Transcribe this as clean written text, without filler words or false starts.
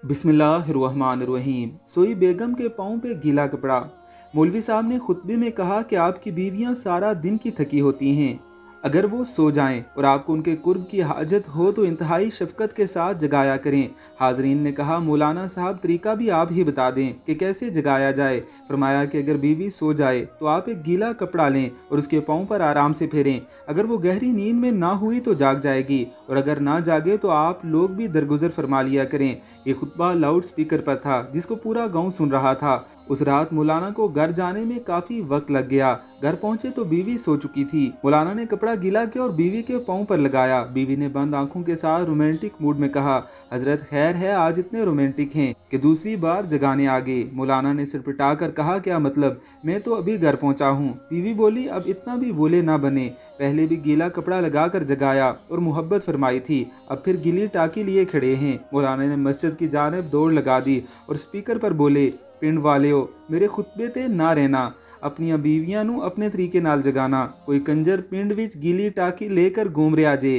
बिस्मिल्लाहिर्रहमानिर्रहीम। सोई बेगम के पाँव पे गीला कपड़ा। मौलवी साहब ने खुतबे में कहा कि आपकी बीवियां सारा दिन की थकी होती हैं। अगर वो सो जाएं और आपको उनके कुर्ब की हाजत हो तो इंतहाई शफकत के साथ जगाया करें। हाजरीन ने कहा, मौलाना साहब तरीका भी आप ही बता दें कि कैसे जगाया जाए। फरमाया कि अगर बीवी सो जाए तो आप एक गीला कपड़ा लें और उसके पाँव पर आराम से फेरें। अगर वो गहरी नींद में ना हुई तो जाग जाएगी, और अगर ना जागे तो आप लोग भी दरगुजर फरमा लिया करें। ये खुतबा लाउड स्पीकर पर था जिसको पूरा गांव सुन रहा था। उस रात मौलाना को घर जाने में काफी वक्त लग गया। घर पहुंचे तो बीवी सो चुकी थी। मौलाना ने कपड़ा गीला किया और बीवी के पाँव पर लगाया। बीवी ने बंद आंखों के साथ रोमांटिक मूड में कहा, हजरत खैर है आज इतने रोमांटिक हैं कि दूसरी बार जगाने आ गए। मौलाना ने सिर पिटा कर कहा, क्या मतलब, मैं तो अभी घर पहुंचा हूँ। बीवी बोली, अब इतना भी बोले ना बने, पहले भी गीला कपड़ा लगाकर जगाया और मोहब्बत फरमाई थी, अब फिर गीली टाकी लिए खड़े हैं। मौलाना ने मस्जिद की जानिब दौड़ लगा दी और स्पीकर पर बोले, पिंड वालेओ, मेरे खुतबे ते ना रहना, अपनी बीवियां नू अपने तरीके नाल जगाना। कोई कंजर पिंड विच गीली टाकी लेकर घूम रहा जे।